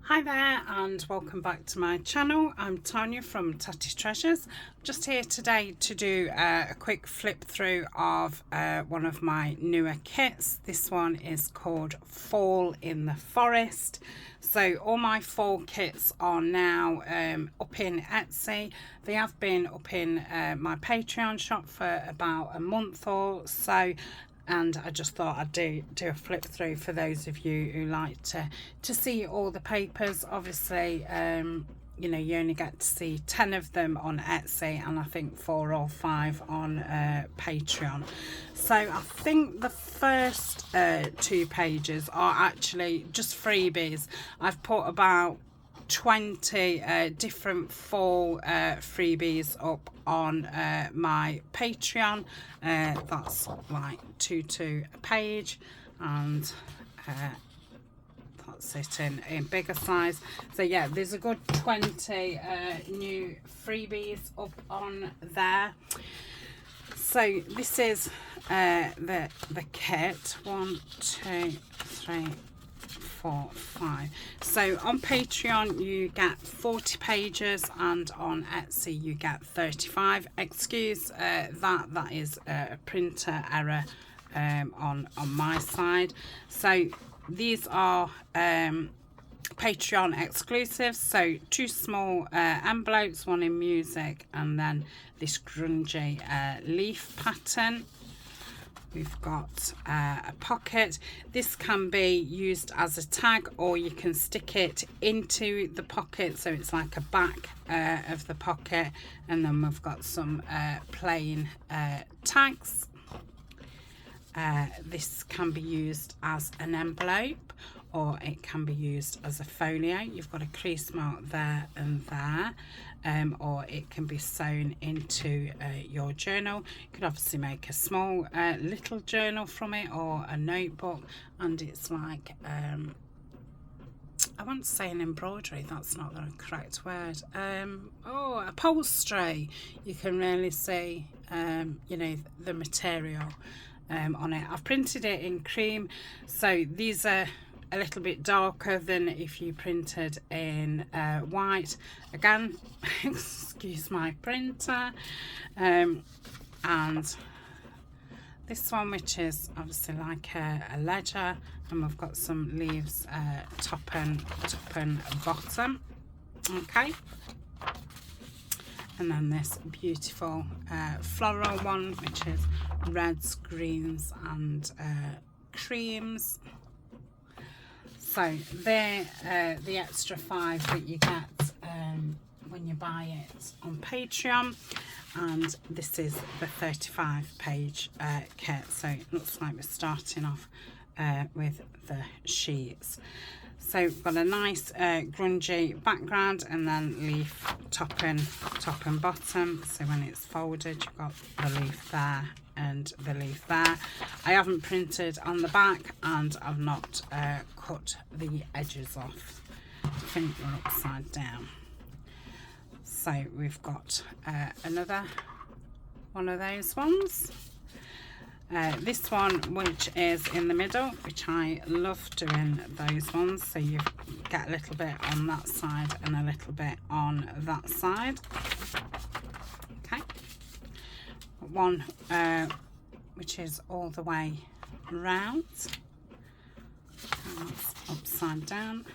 Hi there and welcome back to my channel. I'm Tania from Tatty Treasures. Just here today to do a quick flip through of one of my newer kits. This one is called Fall in the Forest. So all my fall kits are now up in Etsy. They have been up in my Patreon shop for about a month or so. And I just thought I'd do a flip through for those of you who like to see all the papers. Obviously, you know, you only get to see 10 of them on Etsy and I think 4 or 5 on Patreon. So I think the first 2 pages are actually just freebies. I've put about 20 different fall freebies up on my Patreon. That's like 2 a page, and that's it in bigger size. So yeah, there's a good 20 new freebies up on there. So this is the kit. 1, 2, 3, 4, 5. So on Patreon you get 40 pages and on Etsy you get 35. Excuse that is a printer error on my side. So these are Patreon exclusives, so 2 small envelopes, one in music and then this grungy leaf pattern. We've got a pocket. This can be used as a tag or you can stick it into the pocket, so it's like a back of the pocket. And then we've got some plain tags. This can be used as an envelope or it can be used as a folio. You've got a crease mark there and there. Or it can be sewn into your journal. You could obviously make a small little journal from it or a notebook, and it's like I want to say an embroidery, that's not the correct word. Upholstery. You can really see you know, the material on it. I've printed it in cream, so these are a little bit darker than if you printed in white. Again, excuse my printer. And this one, which is obviously like a ledger, and we've got some leaves top and bottom. Okay. And then this beautiful floral one, which is reds, greens and creams. So they're the extra 5 that you get when you buy it on Patreon. And this is the 35 page kit. So it looks like we're starting off with the sheets. So we've got a nice grungy background and then leaf top and bottom. So when it's folded, you've got the leaf there and the leaf there. I haven't printed on the back and I've not cut the edges off. I think they're upside down. So we've got another one of those ones. This one, which is in the middle, which I love doing those ones. So you get a little bit on that side and a little bit on that side. Okay. One which is all the way round. And that's upside down.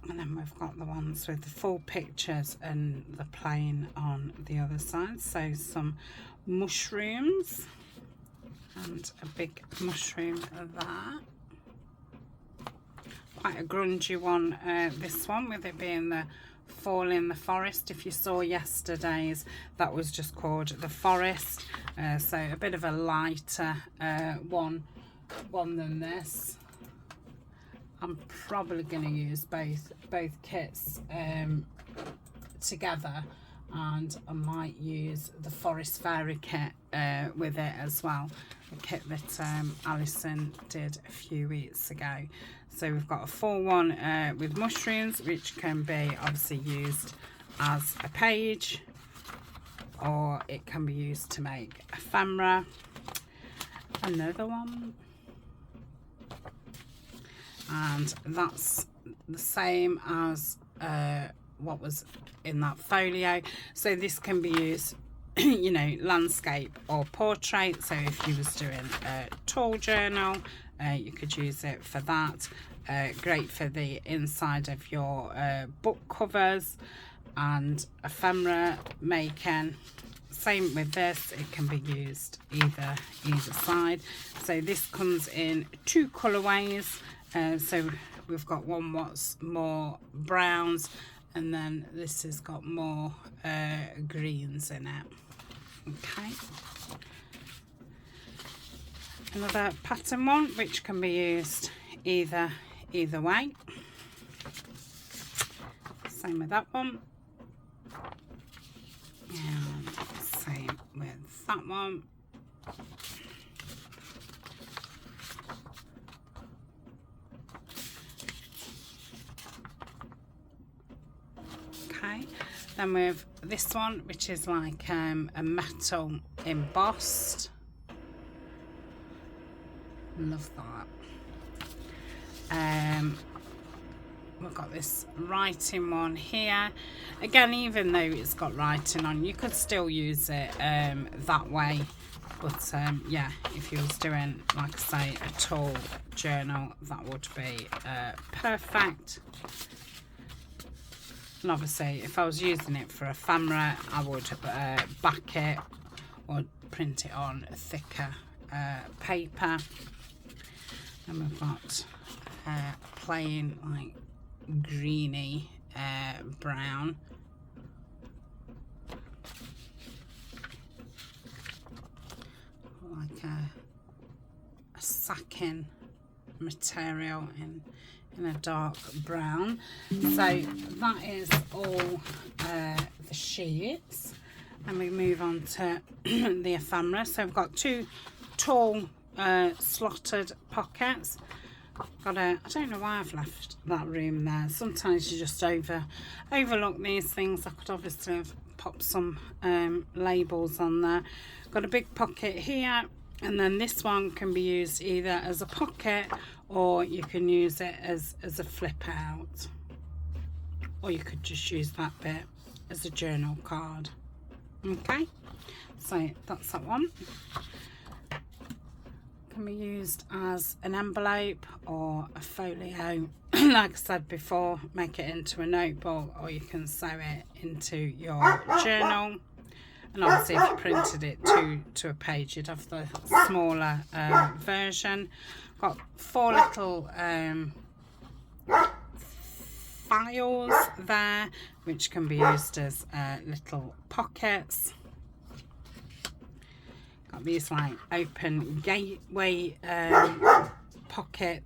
And then we've got the ones with the full pictures and the plain on the other side. So some mushrooms and a big mushroom there. Quite a grungy one, this one, with it being the Fall in the Forest. If you saw yesterday's, that was just called the Forest. So a bit of a lighter one than this. I'm probably going to use both kits together, and I might use the Forest Fairy kit with it as well, the kit that Alison did a few weeks ago. So we've got a full one with mushrooms, which can be obviously used as a page, or it can be used to make ephemera. Another one and that's the same as what was in that folio. So this can be used you know, landscape or portrait. So if you was doing a tall journal, you could use it for that. Great for the inside of your book covers and ephemera making. Same with this, it can be used either side. So this comes in 2 colorways. So we've got one what's more browns, and then this has got more greens in it. Okay, another pattern one which can be used either way. Same with that one, and same with that one. Okay, then we have this one which is like a metal embossed. Love that. We've got this writing one here. Again, even though it's got writing on, you could still use it that way. But yeah, if you was doing, like I say, a tall journal, that would be perfect. And obviously, if I was using it for ephemera, I would back it or print it on a thicker paper. And we've got plain, like, greeny brown. Like a sacking material in a dark brown. So that is all the sheets, and we move on to the ephemera. So we've got 2 tall slotted pockets. I don't know why I've left that room there. Sometimes you just overlook these things. I could obviously have popped some labels on there. Got a big pocket here, and then this one can be used either as a pocket, or you can use it as a flip out, or you could just use that bit as a journal card. Okay, so that's that one. Can be used as an envelope or a folio. Like I said before, make it into a notebook, or you can sew it into your journal. And obviously if you printed it to a page, you'd have the smaller version. Got 4 little files there, which can be used as little pockets. Got these like open gateway pocket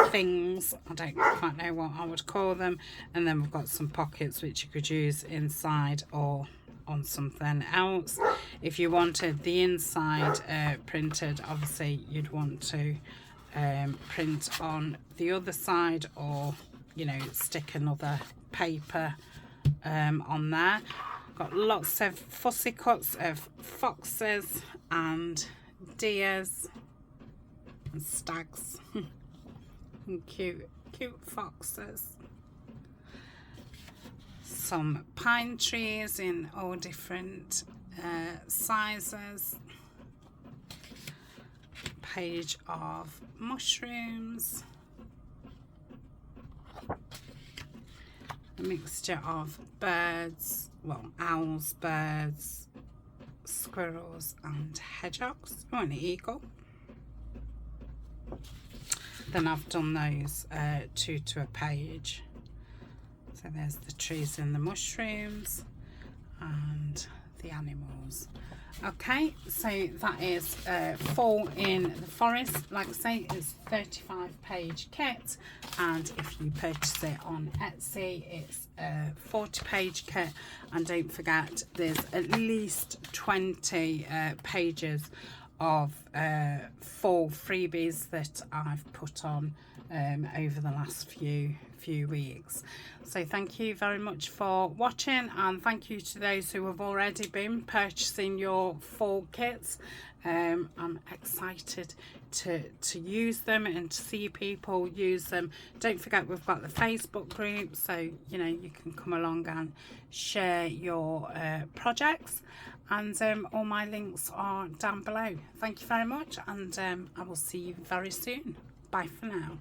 things. I don't quite know what I would call them. And then we've got some pockets which you could use inside or on something else. If you wanted the inside printed, obviously you'd want to print on the other side, or you know, stick another paper on there. Got lots of fussy cuts of foxes and deers and stags and cute foxes. Some pine trees in all different sizes. Page of mushrooms. A mixture of birds, well, owls, birds, squirrels and hedgehogs. Oh, and an eagle. Then I've done those 2 to a page. So there's the trees and the mushrooms and the animals. Okay, so that is Fall in the Forest. Like I say, it's a 35-page kit, and if you purchase it on Etsy, it's a 40-page kit. And don't forget, there's at least 20 pages of fall freebies that I've put on over the last few weeks. So thank you very much for watching, and thank you to those who have already been purchasing your fall kits. I'm excited to use them and to see people use them. Don't forget, we've got the Facebook group, so you know you can come along and share your projects, and all my links are down below. Thank you very much, and I will see you very soon. Bye for now.